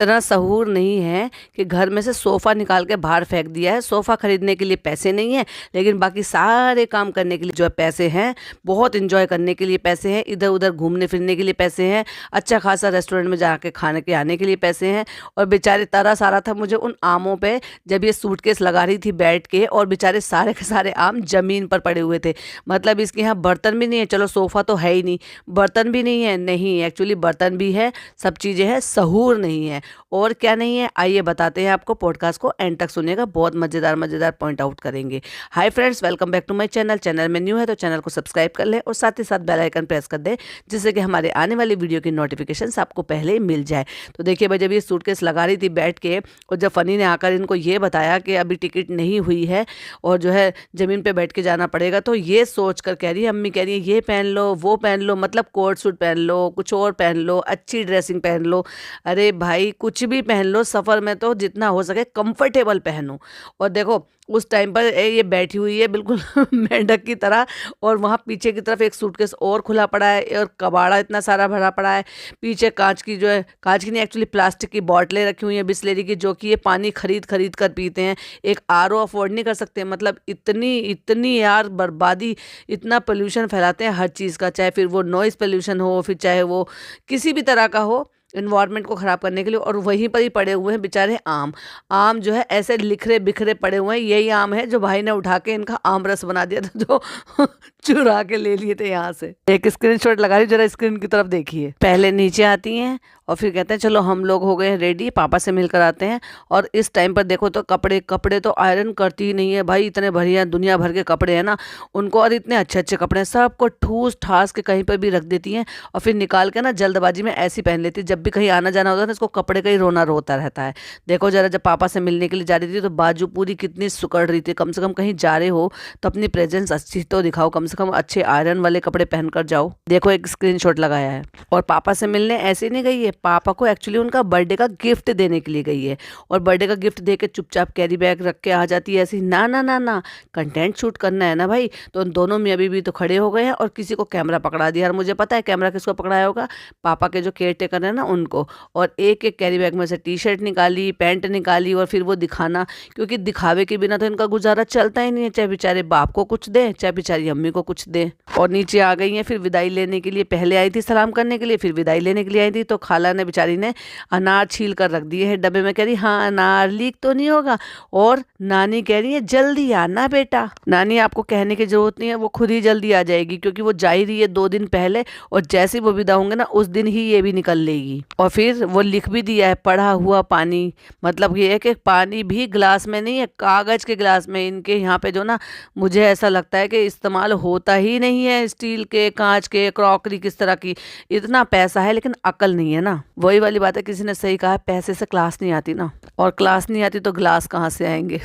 इतना सहूर नहीं है कि घर में से सोफ़ा निकाल के बाहर फेंक दिया है। सोफ़ा खरीदने के लिए पैसे नहीं है, लेकिन बाकी सारे काम करने के लिए जो है पैसे हैं। बहुत इंजॉय करने के लिए पैसे हैं, इधर उधर घूमने फिरने के लिए पैसे हैं, अच्छा खासा रेस्टोरेंट में जाके खाने के आने के लिए पैसे हैं। और बेचारे तरस आ रहा था मुझे उन आमों पे जब ये सूटकेस लगा रही थी बैठ के, और बेचारे सारे के सारे आम ज़मीन पर पड़े हुए थे। मतलब इसके यहाँ बर्तन भी नहीं है, चलो सोफ़ा तो है ही नहीं, बर्तन भी नहीं है, नहीं एक्चुअली बर्तन भी है, सब चीज़ें हैं, सहूर नहीं है। और क्या नहीं है, आइए बताते हैं आपको। पॉडकास्ट को एंड तक सुनिएगा, बहुत मज़ेदार मज़ेदार पॉइंट आउट करेंगे। Hi friends, welcome back to my channel. Channel में न्यू है तो चैनल को सब्सक्राइब कर लें और साथ ही साथ बेल आइकन प्रेस कर दें, जिससे कि हमारे आने वाली वीडियो की नोटिफिकेशन आपको पहले ही मिल जाए। तो देखिए भाई, जब ये सूटकेस लगा रही थी बैठ के, और जब फनी ने आकर इनको ये बताया कि अभी टिकट नहीं हुई है और जो है ज़मीन पे बैठ के जाना पड़ेगा, तो ये सोच कर कह रही है, अम्मी कह रही है ये पहन लो वो पहन लो, मतलब कोट सूट पहन लो, कुछ और पहन लो, अच्छी ड्रेसिंग पहन लो। अरे भाई कुछ भी पहन लो, सफ़र में तो जितना हो सके कंफर्टेबल पहनो। और देखो उस टाइम पर ये बैठी हुई है बिल्कुल मेंढक की तरह, और वहाँ पीछे की तरफ एक सूटकेस और खुला पड़ा है और कबाड़ा इतना सारा भरा पड़ा है। पीछे कांच की, जो है कांच की नहीं एक्चुअली प्लास्टिक की बोतलें रखी हुई हैं बिस्लेरी की, जो कि ये पानी खरीद खरीद कर पीते हैं। एक आरओ अफोर्ड नहीं कर सकते। मतलब इतनी इतनी यार बर्बादी, इतना पोल्यूशन फैलाते हैं हर चीज़ का, चाहे फिर वो नॉइज़ पोल्यूशन हो, फिर चाहे वो किसी भी तरह का हो, इन्वायरमेंट को ख़राब करने के लिए। और वहीं पर ही पड़े हुए हैं बेचारे आम। आम जो है ऐसे लिखरे बिखरे पड़े हुए हैं। यही आम है जो भाई ने उठा के इनका आम रस बना दिया था, जो चुरा के ले लिए थे यहाँ से। एक स्क्रीनशॉट लगा रही, जरा स्क्रीन की तरफ देखिए। पहले नीचे आती हैं और फिर कहते हैं चलो हम लोग हो गए हैं रेडी, पापा से मिलकर आते हैं। और इस टाइम पर देखो तो कपड़े तो आयरन करती ही नहीं है भाई। इतने बढ़िया दुनिया भर के कपड़े हैं ना उनको, और इतने अच्छे अच्छे कपड़े हैं, सबको ठूस ठास के कहीं पर भी रख देती हैं और फिर निकाल के ना जल्दबाजी में ऐसी पहन लेती है। जब भी कहीं आना जाना होता है ना, इसको कपड़े का ही रोना रोता रहता है। देखो जरा, जब पापा से मिलने के लिए जा रही थी तो बाजू पूरी कितनी सुकड़ रही थी। कम से कम कहीं जा रहे हो तो अपनी प्रेजेंस अच्छी तो दिखाओ, कम से कम अच्छे आयरन वाले कपड़े पहनकर जाओ। देखो एक स्क्रीनशॉट लगाया है। और पापा से मिलने ऐसे नहीं गई है, पापा को एक्चुअली उनका बर्थडे का गिफ्ट देने के लिए गई है। और बर्थडे का गिफ्ट दे के चुपचाप कैरी बैग रख के आ जाती है ऐसी। ना ना ना ना, कंटेंट शूट करना है ना भाई। तो उन दोनों में अभी भी तो खड़े हो गए हैं और किसी को कैमरा पकड़ा दिया। और मुझे पता है कैमरा किसको पकड़ाया होगा, पापा के जो केयर टेकर है ना उनको। और एक एक कैरी बैग में से टी शर्ट निकाली, पैंट निकाली, और फिर वो दिखाना, क्योंकि दिखावे के बिना तो इनका गुजारा चलता ही नहीं है। चाहे बेचारे बाप को कुछ दे, चाहे बेचारी अम्मी को कुछ दे। और नीचे आ गई हैं फिर विदाई लेने के लिए। पहले आई थी सलाम करने के लिए, फिर विदाई लेने के लिए आई थी। तो खाला ने बेचारी ने अनार छील कर रख दिए है डब्बे में। कह रही हाँ अनार लीक तो नहीं होगा। और नानी कह रही है जल्दी आना बेटा। नानी आपको कहने की जरूरत नहीं है, वो खुद ही जल्दी आ जाएगी, क्योंकि वो जा ही रही है 2 दिन पहले। और जैसे ही वो विदा होंगे ना उस दिन ही ये भी निकल लेगी। और फिर वो लिख भी दिया है, पड़ा हुआ पानी। मतलब ये है कि पानी भी गिलास में नहीं है, कागज के गिलास में। इनके यहाँ पे जो ना, मुझे ऐसा लगता है कि इस्तेमाल होता ही नहीं है स्टील के, कांच के, क्रॉकरी किस तरह की। इतना पैसा है लेकिन अकल नहीं है ना। वही वाली बात है, किसी ने सही कहा, पैसे से क्लास नहीं आती ना, और क्लास नहीं आती तो ग्लास कहाँ से आएंगे।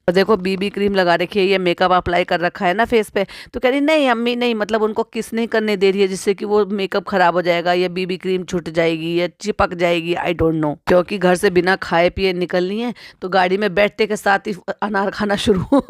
और देखो बीबी क्रीम लगा रखी है, ये मेकअप अप्लाई कर रखा है ना फेस पे। तो कह रही नहीं अम्मी नहीं, मतलब उनको किस नहीं करने दे रही है, जिससे कि वो मेकअप खराब हो जाएगा या बीबी क्रीम छूट जाएगी या चिपक जाएगी, आई डोंट नो। क्योंकि घर से बिना खाए पिए निकलनी है तो गाड़ी में बैठते के साथ ही अनार खाना शुरू।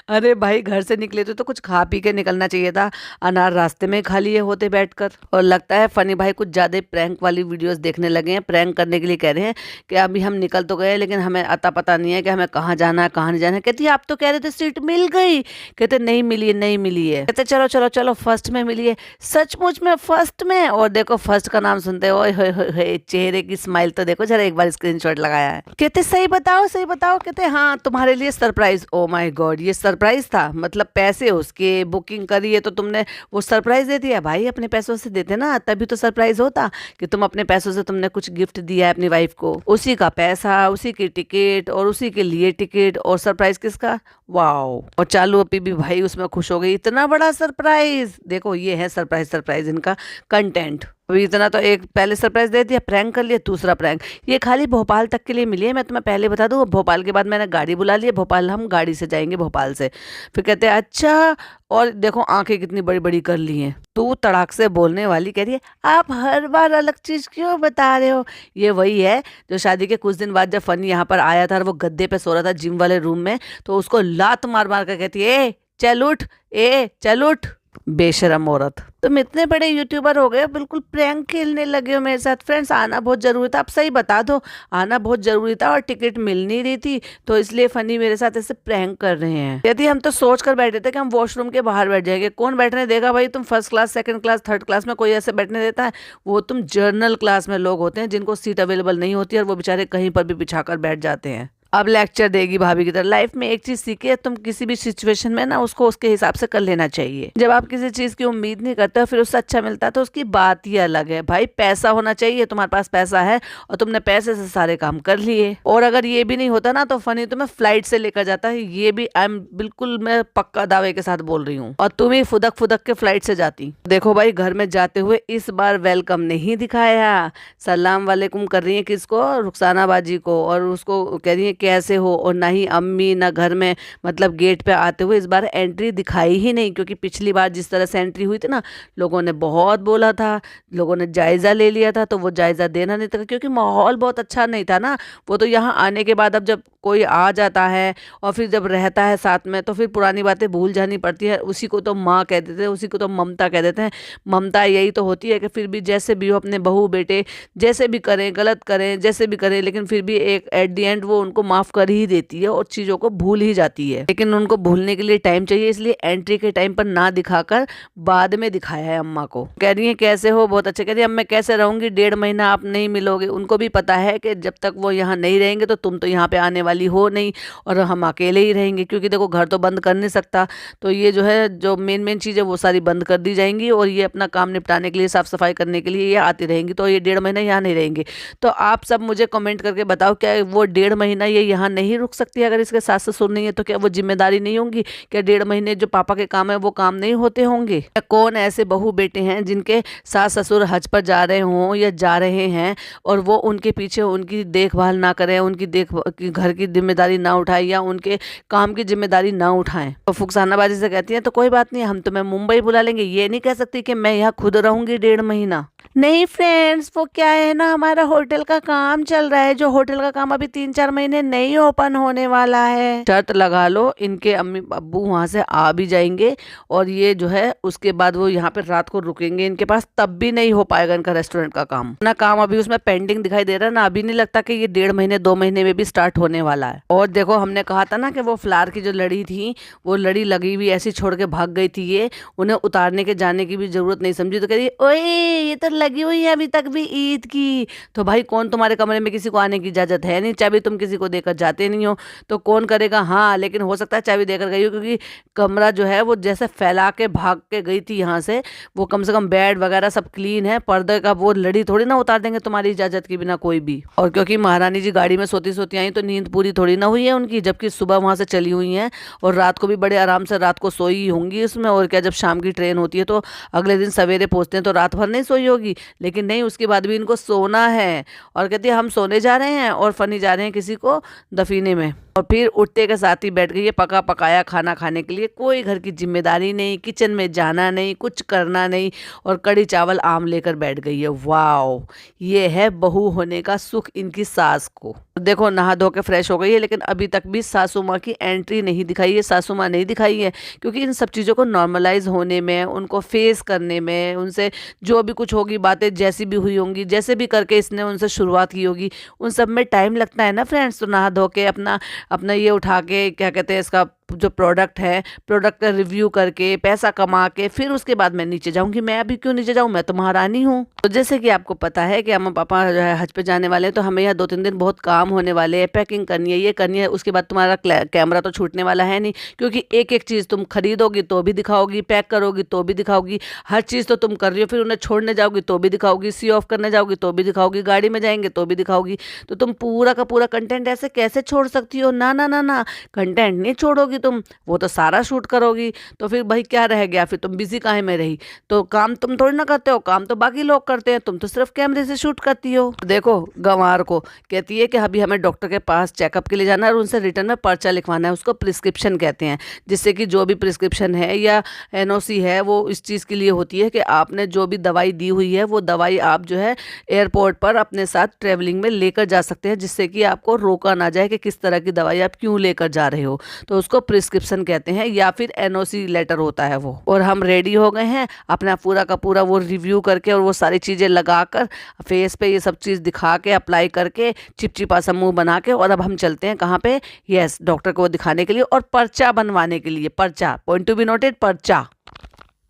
अरे भाई घर से निकले तो कुछ खा पी के निकलना चाहिए था, अनार रास्ते में खा लिए होते बैठकर। और लगता है फनी भाई कुछ ज़्यादा प्रैंक वाली वीडियोस देखने लगे हैं। प्रैंक करने के लिए कह रहे हैं कि अभी हम निकल तो गए लेकिन हमें अता पता नहीं है कि हमें कहाँ जाना है कहाँ नहीं जाना है। कहती आप तो कह रहे थे सीट मिल गई। कहते नहीं मिली है, नहीं मिली है। कहते चलो चलो चलो फर्स्ट में मिली है। सचमुच में फर्स्ट में। और देखो फर्स्ट का नाम सुनते हो चेहरे की स्माइल तो देखो जरा, एक बार स्क्रीनशॉट लगाया है। कहते सही बताओ सही बताओ। कहते हाँ तुम्हारे लिए सरप्राइज। ओ माय गॉड, ये सरप्राइज था? मतलब पैसे उसके बुकिंग करी है तो तुमने वो सरप्राइज दे दिया। भाई अपने पैसों से देते ना, तभी तो सरप्राइज होता कि तुम अपने पैसों से तुमने कुछ गिफ्ट दिया है अपनी वाइफ को। उसी का पैसा, उसी की टिकट और उसी के लिए टिकट, और सरप्राइज किसका? वाओ। और चालू अपी भी भाई उसमें खुश हो गई, इतना बड़ा सरप्राइज। देखो ये है सरप्राइज, सरप्राइज इनका कंटेंट। अभी इतना तो एक पहले सरप्राइज दे दिया, प्रैंक कर लिया, दूसरा प्रैंक। ये खाली भोपाल तक के लिए मिली है, मैं तुम्हें पहले बता दूं। भोपाल के बाद मैंने गाड़ी बुला ली है, भोपाल हम गाड़ी से जाएंगे भोपाल से। फिर कहते हैं अच्छा। और देखो आंखें कितनी बड़ी बड़ी कर ली हैं। तू तड़ाक से बोलने वाली कह रही है आप हर बार अलग चीज क्यों बता रहे हो। ये वही है जो शादी के कुछ दिन बाद जब फनी यहाँ पर आया था और वो गद्दे पे सो रहा था जिम वाले रूम में, तो उसको लात मार मार कर कहती है ए चल उठ, ए चल उठ। बेशरम औरत, तुम इतने बड़े यूट्यूबर हो गए, बिल्कुल प्रैंक खेलने लगे हो मेरे साथ। फ्रेंड्स, आना बहुत जरूरी था, आप सही बता दो, आना बहुत जरूरी था और टिकट मिल नहीं रही थी, तो इसलिए फनी मेरे साथ ऐसे प्रैंक कर रहे हैं। यदि हम तो सोच कर बैठे थे कि हम वॉशरूम के बाहर बैठ जाएंगे, कौन बैठने देगा भाई? तुम first class, second class, third class में कोई ऐसे बैठने देता है? वो तुम जर्नल क्लास में लोग होते हैं जिनको सीट अवेलेबल नहीं होती और वो बेचारे कहीं पर भी बिछा कर बैठ जाते हैं। अब लेक्चर देगी भाभी की तरह। लाइफ में एक चीज सीखी है, तुम किसी भी सिचुएशन में ना उसको उसके हिसाब से कर लेना चाहिए। जब आप किसी चीज की उम्मीद नहीं करते हो फिर उससे अच्छा मिलता है तो उसकी बात ही अलग है। भाई पैसा होना चाहिए, तुम्हारे पास पैसा है और तुमने पैसे से सारे काम कर लिए। और अगर ये भी नहीं होता ना तो फनी तुम्हें फ्लाइट से लेकर जाता है, ये भी बिल्कुल मैं पक्का दावे के साथ बोल रही हूँ, और तुम ही फुदक फुदक के फ्लाइट से जाती। देखो भाई, घर में जाते हुए इस बार वेलकम नहीं दिखाया, सलाम वालेकुम कर रही है किसको? रुखसाना बाजी को, और उसको कह रही है कैसे हो, और ना ही अम्मी ना घर में, मतलब गेट पे आते हुए इस बार एंट्री दिखाई ही नहीं। क्योंकि पिछली बार जिस तरह से एंट्री हुई थी ना, लोगों ने बहुत बोला था, लोगों ने जायजा ले लिया था, तो वो जायजा देना नहीं था क्योंकि माहौल बहुत अच्छा नहीं था ना। वो तो यहाँ आने के बाद अब जब कोई आ जाता है और फिर जब रहता है साथ में तो फिर पुरानी बातें भूल जानी पड़ती है। उसी को तो माँ कह देते हैं, उसी को तो ममता कह देते हैं। ममता यही तो होती है कि फिर भी जैसे भी हो अपने बहू बेटे जैसे भी करें, गलत करें, जैसे भी करें, लेकिन फिर भी एक एट द एंड वो उनको माफ कर ही देती है और चीजों को भूल ही जाती है। लेकिन उनको भूलने के लिए टाइम चाहिए, इसलिए एंट्री के टाइम पर ना दिखाकर बाद में दिखाया है अम्मा को। कह रही है कैसे हो, बहुत अच्छे। कह रही है अब मैं कैसे रहूंगी, 1.5 महीना आप नहीं मिलोगे। उनको भी पता है कि जब तक वो यहाँ नहीं रहेंगे तो तुम तो यहाँ पे आने वाली हो नहीं और हम अकेले ही रहेंगे, क्योंकि देखो घर तो बंद कर नहीं सकता। तो ये जो है जो मेन चीज है वो सारी बंद कर दी जाएंगी और ये अपना काम निपटाने के लिए, साफ सफाई करने के लिए ये आती रहेंगी। तो ये 1.5 महीना यहाँ नहीं रहेंगे। तो आप सब मुझे कमेंट करके बताओ, क्या वो 1.5 महीना ये यहाँ नहीं रुक सकती? अगर इसके सास ससुर नहीं है तो क्या वो जिम्मेदारी नहीं होंगी? क्या 1.5 महीने जो पापा के काम है वो काम नहीं होते होंगे? क्या कौन ऐसे बहू बेटे हैं जिनके सास ससुर हज पर जा रहे हों या जा रहे हैं और वो उनके पीछे उनकी देखभाल ना करें, उनकी घर की जिम्मेदारी ना उठाएं या उनके काम की जिम्मेदारी ना उठाएं? तो फुकसानाबाजी से कहती हैं तो कोई बात नहीं, हम तुम्हें मुंबई बुला लेंगे। ये नहीं कह सकती कि मैं यहाँ खुद रहूंगी 1.5 महीना। नहीं फ्रेंड्स, वो क्या है ना, हमारा होटल का काम चल रहा है, जो होटल का काम अभी 3-4 महीने नहीं ओपन होने वाला है। शर्त लगा लो, इनके अम्मी अब्बू वहां से आ भी जाएंगे और ये जो है उसके बाद वो यहाँ पे रात को रुकेंगे इनके पास, तब भी नहीं हो पाएगा इनका रेस्टोरेंट का काम। ना काम अभी उसमें पेंडिंग दिखाई दे रहा है ना, अभी नहीं लगता कि ये 1.5 महीने 2 महीने में भी स्टार्ट होने वाला है। और देखो, हमने कहा था ना कि वो फ्लावर की जो लड़ी थी वो लड़ी लगी हुई ऐसी छोड़ के भाग गई थी, ये उन्हें उतारने के जाने की भी जरूरत नहीं समझी। तो कह रही ओए ये तो लगी हुई है अभी तक भी ईद की। तो भाई कौन तुम्हारे कमरे में किसी को आने की इजाजत है नहीं, चाबी तुम किसी को देकर जाते नहीं हो तो कौन करेगा? हाँ, लेकिन हो सकता है चाबी देकर गई हो, क्योंकि कमरा जो है वो जैसे फैला के भाग के गई थी यहाँ से, वो कम से कम बेड वगैरह सब क्लीन है, पर्दे का वो लड़ी थोड़ी ना उतार देंगे तुम्हारी इजाजत के बिना कोई भी। और क्योंकि महारानी जी गाड़ी में सोती सोती आई तो नींद पूरी थोड़ी ना हुई है उनकी, जबकि सुबह वहां से चली हुई हैं और रात को भी बड़े आराम से रात को सोई होंगी उसमें। और क्या, जब शाम की ट्रेन होती है तो अगले दिन सवेरे पहुंचते हैं तो रात भर नहीं सोई होगी, लेकिन नहीं, उसके बाद भी इनको सोना है। और कहती है हम सोने जा रहे हैं और फनी जा रहे हैं किसी को दफीने में। और फिर उठते के साथ ही बैठ गई है पका पकाया खाना खाने के लिए। कोई घर की जिम्मेदारी नहीं, किचन में जाना नहीं, कुछ करना नहीं, और कड़ी चावल आम लेकर बैठ गई है। वाओ, ये है बहू होने का सुख इनकी सास को। देखो, नहा धो के फ्रेश हो गई है, लेकिन अभी तक भी सासू माँ की एंट्री नहीं दिखाई है, सासू माँ नहीं दिखाई है, क्योंकि इन सब चीज़ों को नॉर्मलाइज होने में, उनको फेस करने में, उनसे जो भी कुछ होगी बातें जैसी भी हुई होंगी, जैसे भी करके इसने उनसे शुरुआत की होगी, उन सब में टाइम लगता है ना फ्रेंड्स। तो नहा धो के अपना अपना ये उठा के, क्या कहते हैं, इसका जो प्रोडक्ट है, प्रोडक्ट का रिव्यू करके पैसा कमा के फिर उसके बाद मैं नीचे जाऊंगी। मैं अभी क्यों नीचे जाऊं, मैं तो महारानी हूँ। तो जैसे कि आपको पता है कि अम्मा पापा जो है हज पे जाने वाले हैं, तो हमें यहाँ 2-3 दिन बहुत काम होने वाले हैं, पैकिंग करनी है, ये करनी है। उसके बाद तुम्हारा कैमरा तो छूटने वाला है नहीं, क्योंकि एक एक चीज़ तुम खरीदोगी तो भी दिखाओगी, पैक करोगी तो भी दिखाओगी, हर चीज़ तो तुम कर रही हो, फिर उन्हें छोड़ने जाओगी तो भी दिखाओगी, सी ऑफ करने जाओगी तो भी दिखाओगी, गाड़ी में जाएंगे तो भी दिखाओगी। तो तुम पूरा का पूरा कंटेंट ऐसे कैसे छोड़ सकती हो? ना ना ना ना, कंटेंट नहीं छोड़ोगी तुम, वो तो सारा शूट करोगी। तो फिर भाई क्या रह गया, फिर तुम बिजी काहे में रही? तो काम तुम थोड़ी ना करते हो, काम तो बाकी लोग करते हैं, तुम तो सिर्फ कैमरे से शूट करती हो। देखो, गंवार को कहती है कि अभी हमें डॉक्टर के पास चेकअप के लिए जाना है और उनसे रिटर्न में पर्चा लिखवाना है, उसको प्रिस्क्रिप्शन कहते हैं, जिससे कि जो भी प्रिस्क्रिप्शन है या एनओसी है वो इस चीज़ के लिए होती है कि आपने जो भी दवाई दी हुई है वो दवाई आप जो है एयरपोर्ट पर अपने साथ ट्रेवलिंग में लेकर जा सकते हैं, जिससे कि आपको रोका ना जाए कि किस तरह की दवाई आप क्यों लेकर जा रहे हो। तो उसको प्रिस्क्रिप्शन कहते हैं या फिर एनओसी लेटर होता है वो। और हम रेडी हो गए हैं अपना पूरा का पूरा वो रिव्यू करके और वो सारी चीज़ें लगाकर फेस पे ये सब चीज़ दिखा के अप्लाई करके चिपचिपा सा मुंह बना के, और अब हम चलते हैं कहाँ पे, यस, डॉक्टर को दिखाने के लिए और पर्चा बनवाने के लिए। पर्चा, पॉइंट टू बी नोटेड, पर्चा।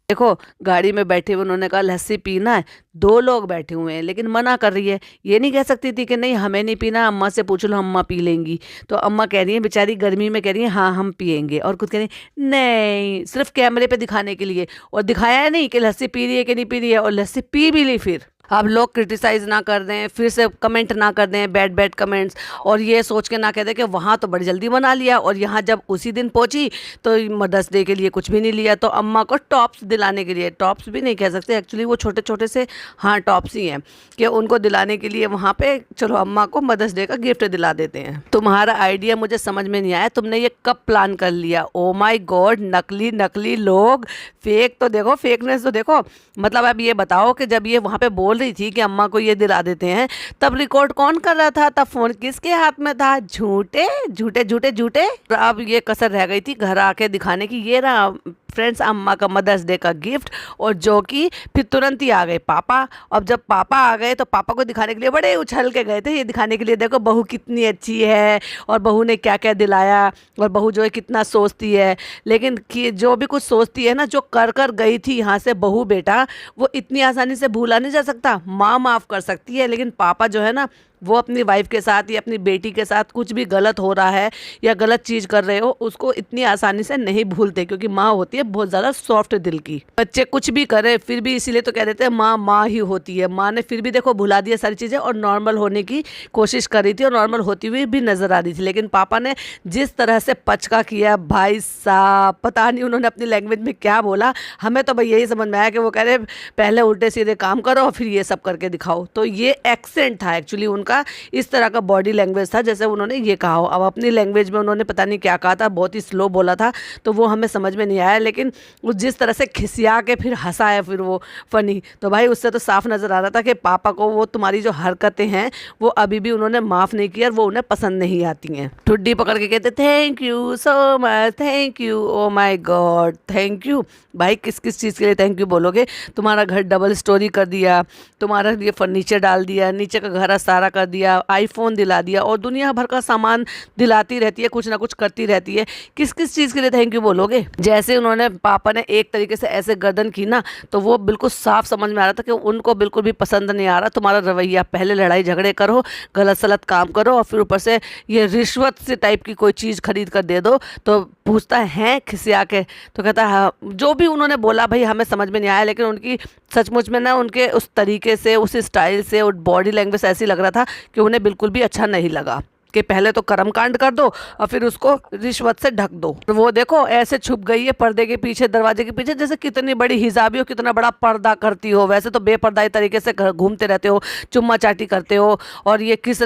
देखो गाड़ी में बैठे हुए उन्होंने कहा लस्सी पीना है, 2 लोग बैठे हुए हैं लेकिन मना कर रही है। ये नहीं कह सकती थी कि नहीं हमें नहीं पीना, अम्मा से पूछ लो अम्मा पी लेंगी। तो अम्मा कह रही है बेचारी गर्मी में, कह रही है हाँ हम पियेंगे, और खुद कह रही है नहीं, सिर्फ कैमरे पे दिखाने के लिए। और दिखाया नहीं कि लस्सी पी रही है कि नहीं पी रही है, और लस्सी पी भी ली। फिर अब लोग क्रिटिसाइज ना कर दें, फिर से कमेंट ना कर दें बैड बैड कमेंट्स, और ये सोच के ना कह दें कि वहाँ तो बड़ी जल्दी बना लिया और यहाँ जब उसी दिन पहुँची तो मदर्स डे के लिए कुछ भी नहीं लिया। तो अम्मा को टॉप्स दिलाने के लिए, टॉप्स भी नहीं कह सकते एक्चुअली, वो छोटे छोटे से, हाँ टॉप्स ही हैं, कि उनको दिलाने के लिए वहाँ पे चलो अम्मा को मदर्स डे का गिफ्ट दिला देते हैं। तुम्हारा आइडिया मुझे समझ में नहीं आया, तुमने ये कब प्लान कर लिया? ओ माई गॉड, नकली नकली लोग, फेक तो देखो, फेकनेस तो देखो। मतलब अब ये बताओ कि जब ये वहाँ पे बोल रही थी कि अम्मा को ये दिला देते हैं, तब रिकॉर्ड कौन कर रहा था? तब फोन किसके हाथ में था? झूठे झूठे झूठे झूठे। अब ये कसर रह गई थी घर आके दिखाने की। ये रहा फ्रेंड्स अम्मा का मदर्स डे का गिफ्ट, और जो कि फिर तुरंत ही आ गए पापा। अब जब पापा आ गए तो पापा को दिखाने के लिए बड़े उछल के गए थे, ये दिखाने के लिए देखो बहू कितनी अच्छी है और बहू ने क्या क्या दिलाया, और बहू जो है कितना सोचती है। लेकिन कि जो भी कुछ सोचती है ना, जो कर कर गई थी यहाँ से बहू बेटा, वो इतनी आसानी से भूला नहीं जा सकता। माँ माफ़ कर सकती है, लेकिन पापा जो है ना, वो अपनी वाइफ के साथ या अपनी बेटी के साथ कुछ भी गलत हो रहा है या गलत चीज़ कर रहे हो, उसको इतनी आसानी से नहीं भूलते, क्योंकि माँ होती है बहुत ज़्यादा सॉफ्ट दिल की। बच्चे कुछ भी करे फिर भी इसीलिए तो कह देते हैं माँ माँ ही होती है। माँ ने फिर भी देखो भुला दिया सारी चीज़ें और नॉर्मल होने की कोशिश कर रही थी, और नॉर्मल होती हुई भी नज़र आ रही थी। लेकिन पापा ने जिस तरह से पचका किया भाई साहब, पता नहीं उन्होंने अपनी लैंग्वेज में क्या बोला। हमें तो भाई यही समझ में आया कि वो कह रहे पहले उल्टे सीधे काम करो और फिर ये सब करके दिखाओ। तो ये एक्सेंट था एक्चुअली उनका, इस तरह का बॉडी लैंग्वेज था जैसे उन्होंने ये कहा हो। अब अपनी लैंग्वेज में उन्होंने पता नहीं क्या कहा था, बहुत ही स्लो बोला था, तो वो हमें समझ में नहीं आया। लेकिन वो जिस तरह से खिसिया के फिर हंसा है फिर वो फनी, तो भाई उससे तो साफ नज़र आ रहा था कि पापा को वो तुम्हारी जो हरकतें हैं वो अभी भी उन्होंने माफ़ नहीं किया और वो उन्हें पसंद नहीं आती हैं। ठुड्डी पकड़ के कहते thank you so much, thank you, oh my god thank you. भाई किस किस चीज़ के लिए थैंक यू बोलोगे? तुम्हारा घर डबल स्टोरी कर दिया, तुम्हारा लिए फर्नीचर डाल दिया, नीचे का घर सारा कर दिया, आईफोन दिला दिया, और दुनिया भर का सामान दिलाती रहती है, कुछ ना कुछ करती रहती है। किस किस चीज़ के लिए थैंक यू बोलोगे? जैसे उन्होंने पापा ने एक तरीके से ऐसे गर्दन की ना, तो वो बिल्कुल साफ समझ में आ रहा था कि उनको बिल्कुल भी पसंद नहीं आ रहा तुम्हारा रवैया। पहले लड़ाई झगड़े करो, गलत सलत काम करो, और फिर ऊपर से ये रिश्वत से टाइप की कोई चीज़ खरीद कर दे दो, तो पूछता है खिसिया के, तो कहता है जो भी उन्होंने बोला भाई हमें समझ में नहीं आया। लेकिन उनकी सचमुच में ना, उनके उस तरीके से, उस स्टाइल से, और बॉडी लैंग्वेज ऐसी लग रहा था कि उन्हें बिल्कुल भी अच्छा नहीं लगा कि पहले तो कर्मकांड कर दो और फिर उसको रिश्वत से ढक दो। वो देखो ऐसे छुप गई है पर्दे के पीछे, दरवाजे के पीछे, जैसे कितनी बड़ी हिजाबी हो, कितना बड़ा पर्दा करती हो। वैसे तो बेपर्दाई तरीके से घूमते रहते हो, चुम्मा चाटी करते हो, और ये किस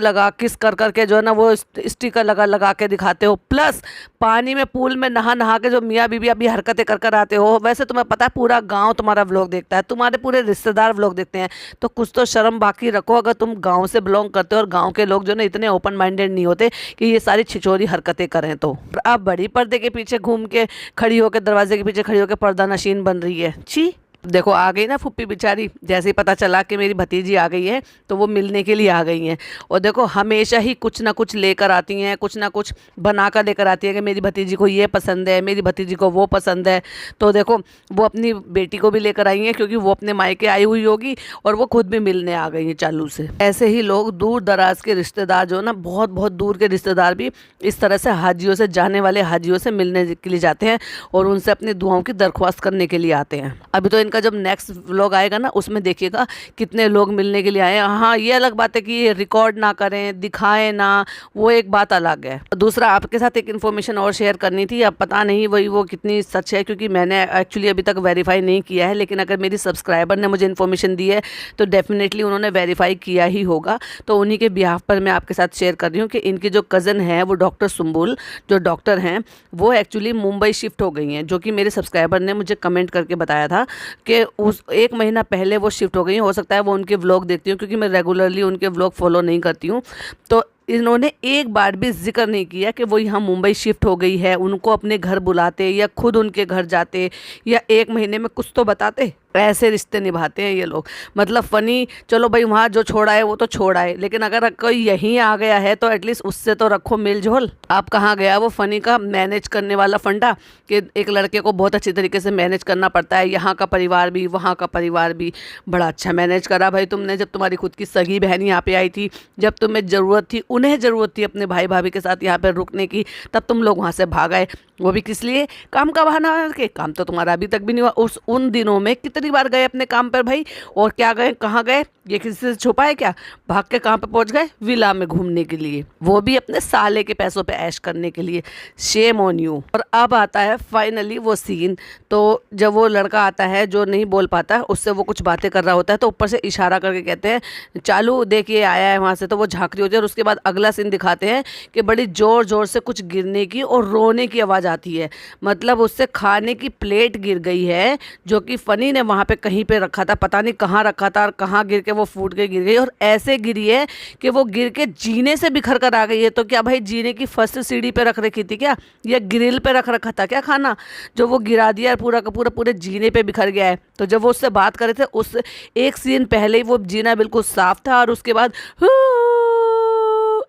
कर करके जो है ना वो स्टिकर लगा लगा के दिखाते हो। प्लस पानी में पूल में नहा नहा के जो मियाँ बीबी अभी हरकतें कर कर आते हो। वैसे तुम्हें पता है पूरा गाँव तुम्हारा व्लॉग देखता है, तुम्हारे पूरे रिश्तेदार व्लॉग देखते हैं, तो कुछ तो शर्म बाकी रखो। अगर तुम गाँव से बिलोंग करते हो और गाँव के लोग जो ना इतने ओपन माइंडेड नहीं होते कि ये सारी छिछोरी हरकतें करें, तो अब बड़ी पर्दे के पीछे घूम के खड़ी होकर, दरवाजे के पीछे खड़ी होकर पर्दा नशीन बन रही है। छी, देखो आ गई ना फुप्पी बेचारी। जैसे ही पता चला कि मेरी भतीजी आ गई है तो वो मिलने के लिए आ गई हैं, और देखो हमेशा ही कुछ ना कुछ लेकर आती हैं, कुछ ना कुछ बना कर लेकर आती है कि मेरी भतीजी को ये पसंद है, मेरी भतीजी को वो पसंद है। तो देखो वो अपनी बेटी को भी लेकर आई हैं, क्योंकि वो अपने मायके आई हुई होगी और वो खुद भी मिलने आ गई हैं चालू से। ऐसे ही लोग दूर दराज के रिश्तेदार जो ना, बहुत बहुत दूर के रिश्तेदार भी इस तरह से हाजियों से, जाने वाले हाजियों से मिलने के लिए जाते हैं और उनसे अपनी दुआओं की दरख्वास्त करने के लिए आते हैं। अभी तो इनका जब नेक्स्ट व्लॉग आएगा ना, उसमें देखिएगा कितने लोग मिलने के लिए आए हैं। हाँ ये अलग बात है कि रिकॉर्ड ना करें, दिखाएं ना, वो एक बात अलग है। दूसरा आपके साथ एक इन्फॉर्मेशन और शेयर करनी थी, अब पता नहीं वही वो कितनी सच है, क्योंकि मैंने एक्चुअली अभी तक वेरीफाई नहीं किया है। लेकिन अगर मेरी सब्सक्राइबर ने मुझे इन्फॉर्मेशन दी है तो डेफिनेटली उन्होंने वेरीफाई किया ही होगा। तो उन्हीं के बिहाफ पर मैं आपके साथ शेयर कर रही हूँ कि इनकी जो कज़न है वो डॉक्टर सुम्बुल जो डॉक्टर हैं, वो एक्चुअली मुंबई शिफ्ट हो गई हैं, जो कि मेरे सब्सक्राइबर ने मुझे कमेंट करके बताया था कि उस 1 महीना पहले वो शिफ्ट हो गई हैं। हो सकता है वो उनके व्लॉग देखती हूँ, क्योंकि मैं रेगुलरली उनके व्लॉग फॉलो नहीं करती हूँ। तो इन्होंने एक बार भी जिक्र नहीं किया कि वो यहाँ मुंबई शिफ्ट हो गई है, उनको अपने घर बुलाते या खुद उनके घर जाते या 1 महीने में कुछ तो बताते। ऐसे रिश्ते निभाते हैं ये लोग। मतलब फ़नी, चलो भाई वहाँ जो छोड़ा है वो तो छोड़ा है, लेकिन अगर कोई यहीं आ गया है तो एटलीस्ट उससे तो रखो मेल जोल। आप कहाँ गया वो फ़नी का मैनेज करने वाला फंडा कि एक लड़के को बहुत अच्छी तरीके से मैनेज करना पड़ता है, यहाँ का परिवार भी वहाँ का परिवार भी। बड़ा अच्छा मैनेज करा भाई तुमने। जब तुम्हारी खुद की सगी बहन यहाँ पे आई थी, जब तुम्हें ज़रूरत थी, उन्हें ज़रूरत थी अपने भाई भाभी के साथ यहाँ पर रुकने की, तब तुम लोग वहाँ से भाग आए। वो भी किस लिए? काम का बहाना करके। काम तो तुम्हारा अभी तक भी नहीं हुआ। उन दिनों में कितनी बार गए अपने काम पर भाई, और क्या गए, कहाँ गए, ये किसी से छुपा है क्या? भाग के कहाँ पे पहुँच गए? विला में घूमने के लिए, वो भी अपने साले के पैसों पे ऐश करने के लिए। Shame on you. और अब आता है फाइनली वो सीन। तो जब वो लड़का आता है जो नहीं बोल पाता, उससे वो कुछ बातें कर रहा होता है, तो ऊपर से इशारा करके कहते हैं चालू देखिए आया है वहाँ से, तो वो झाँक रही होती है। और उसके बाद अगला सीन दिखाते हैं कि बड़ी ज़ोर ज़ोर से कुछ गिरने की और रोने की आवाज़ आती है। मतलब उससे खाने की प्लेट गिर गई है जो कि फ़नी ने वहाँ पे कहीं पे रखा था, पता नहीं कहाँ रखा था, और कहाँ गिर के वो फूट के गिर गई। और ऐसे गिरी है कि वो गिर के जीने से बिखर कर आ गई है। तो क्या भाई जीने की फर्स्ट सीढ़ी पे रख रखी थी क्या, या ग्रिल पे रख रखा था क्या खाना, जो वो गिरा दिया पूरा का पूरा पूरे जीने पे बिखर गया है। तो जब वो उससे बात कर रहे थे, उस एक सीन पहले ही वो जीना बिल्कुल साफ था, और उसके बाद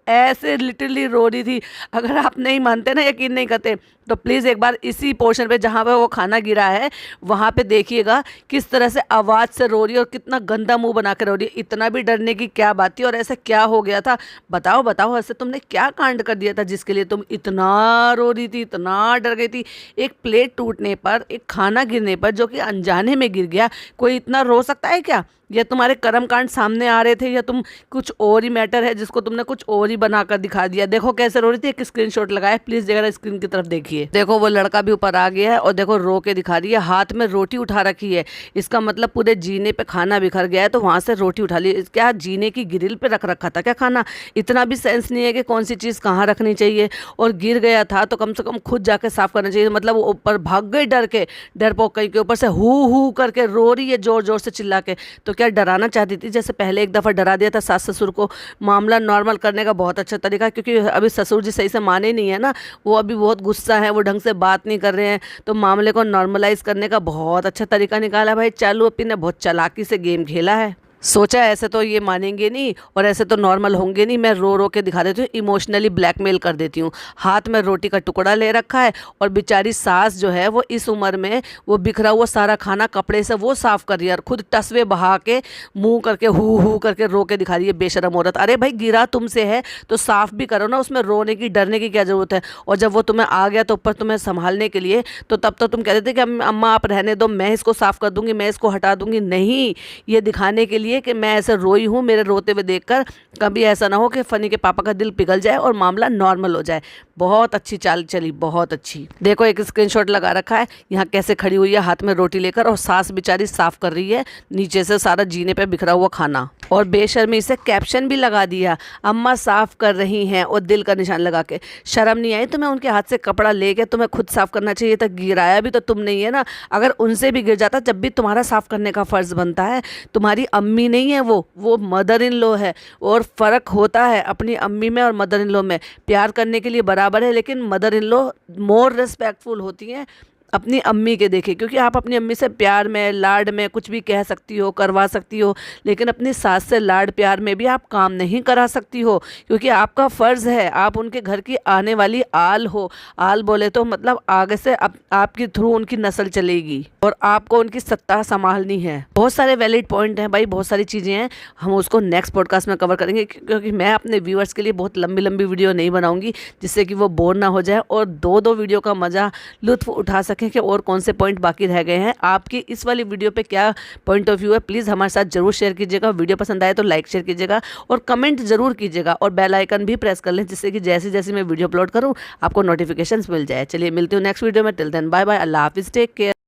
ऐसे लिटरली रो रही थी। अगर आप नहीं मानते ना, यकीन नहीं करते, तो प्लीज़ एक बार इसी पोर्शन पे जहाँ पे वो खाना गिरा है वहाँ पे देखिएगा किस तरह से आवाज़ से रो रही है और कितना गंदा मुंह बना के रो रही है। इतना भी डरने की क्या बात थी, और ऐसा क्या हो गया था? बताओ बताओ, ऐसे तुमने क्या कांड कर दिया था जिसके लिए तुम इतना रो रही थी, इतना डर गई थी? एक प्लेट टूटने पर, एक खाना गिरने पर जो कि अनजाने में गिर गया, कोई इतना रो सकता है क्या? या तुम्हारे कर्म कांड सामने आ रहे थे, या तुम कुछ और ही मैटर है जिसको तुमने कुछ और ही बनाकर दिखा दिया? देखो कैसे रो रही थी। एक स्क्रीनशॉट लगाया प्लीज, जरा स्क्रीन की तरफ देखिए। देखो वो लड़का भी ऊपर आ गया है और देखो रो के दिखा रही है, हाथ में रोटी उठा रखी है। इसका मतलब पूरे जीने पे खाना बिखर गया है, तो वहां से रोटी उठा ली। क्या जीने की ग्रिल पे रख रखा था क्या खाना? इतना भी सेंस नहीं है कि कौन सी चीज़ कहाँ रखनी चाहिए। और गिर गया था तो कम से कम खुद जाके साफ करना चाहिए। मतलब वो ऊपर भाग गई डर के, डरपोक कहीं के ऊपर से हु करके रो रही है जोर जोर से चिल्ला के। तो क्या डराना चाहती थी? जैसे पहले एक दफ़ा डरा दिया था सास ससुर को। मामला नॉर्मल करने का बहुत अच्छा तरीका, क्योंकि अभी ससुर जी सही से माने नहीं है ना, वो अभी बहुत गुस्सा है, वो ढंग से बात नहीं कर रहे हैं। तो मामले को नॉर्मलाइज करने का बहुत अच्छा तरीका निकाला भाई। चालू अपनी ने बहुत चालाकी से गेम खेला है। सोचा ऐसे तो ये मानेंगे नहीं और ऐसे तो नॉर्मल होंगे नहीं, मैं रो रो के दिखा देती हूँ, इमोशनली ब्लैकमेल कर देती हूँ। हाथ में रोटी का टुकड़ा ले रखा है और बेचारी सास जो है वो इस उम्र में वो बिखरा हुआ सारा खाना कपड़े से वो साफ़ कर रही है और खुद टसवे बहा के मुँह करके हु करके रो के दिखा रही है, बेशरम औरत। अरे भाई गिरा तुमसे है तो साफ़ भी करो ना, उसमें रोने की डरने की क्या ज़रूरत है? और जब वो तुम्हें आ गया तो ऊपर तुम्हें संभालने के लिए, तो तब तो तुम कहते थे कि अम्मा आप रहने दो, मैं इसको साफ़ कर दूँगी, मैं इसको हटा दूँगी। नहीं, ये दिखाने के लिए कि मैं ऐसे रोई हूँ, मेरे रोते हुए देखकर कभी ऐसा ना हो कि फनी के पापा का दिल पिघल जाए और मामला नॉर्मल हो जाए। बहुत अच्छी चाल चली, बहुत अच्छी। देखो एक स्क्रीनशॉट लगा रखा है, यहाँ कैसे खड़ी हुई है हाथ में रोटी लेकर, और सास बेचारी साफ कर रही है नीचे से सारा जीने पे बिखरा हुआ खाना। और बेशर्मी से कैप्शन भी लगा दिया, अम्मा साफ कर रही हैं, और दिल का निशान लगा के। शर्म नहीं आई तुम्हें उनके हाथ से कपड़ा लेके? तुम्हें खुद साफ करना चाहिए था, गिराया भी तो तुम नहीं है ना। अगर उनसे भी गिर जाता जब भी तुम्हारा साफ करने का फर्ज बनता है। तुम्हारी अम्मी नहीं है वो मदर इन लॉ है। और फ़र्क होता है अपनी अम्मी में और मदर इन लॉ में। प्यार करने के लिए बराबर है, लेकिन mother in law more respectful होती हैं अपनी अम्मी के देखे, क्योंकि आप अपनी अम्मी से प्यार में लाड में कुछ भी कह सकती हो, करवा सकती हो, लेकिन अपनी सास से लाड प्यार में भी आप काम नहीं करा सकती हो, क्योंकि आपका फ़र्ज़ है, आप उनके घर की आने वाली आल हो। आल बोले तो मतलब आगे से आपके थ्रू उनकी नस्ल चलेगी और आपको उनकी सत्ता संभालनी है। बहुत सारे वैलिड पॉइंट हैं भाई, बहुत सारी चीज़ें हैं, हम उसको नेक्स्ट पॉडकास्ट में कवर करेंगे, क्योंकि मैं अपने व्यूअर्स के लिए बहुत लंबी लंबी वीडियो नहीं बनाऊँगी जिससे कि वो बोर ना हो जाए और दो वीडियो का मज़ा लुत्फ़ उठा सके कि और कौन से पॉइंट बाकी रह गए हैं। आपकी इस वाली वीडियो पे क्या पॉइंट ऑफ व्यू है, प्लीज़ हमारे साथ जरूर शेयर कीजिएगा। वीडियो पसंद आए तो लाइक शेयर कीजिएगा और कमेंट जरूर कीजिएगा, और बेल आइकन भी प्रेस कर लें जिससे कि जैसे जैसे मैं वीडियो अपलोड करूं आपको नोटिफिकेशंस मिल जाए। चलिए मिलती हूँ नेक्स्ट वीडियो में। टिल देन बाय बाय, अल्लाह हाफिज़, टेक केयर।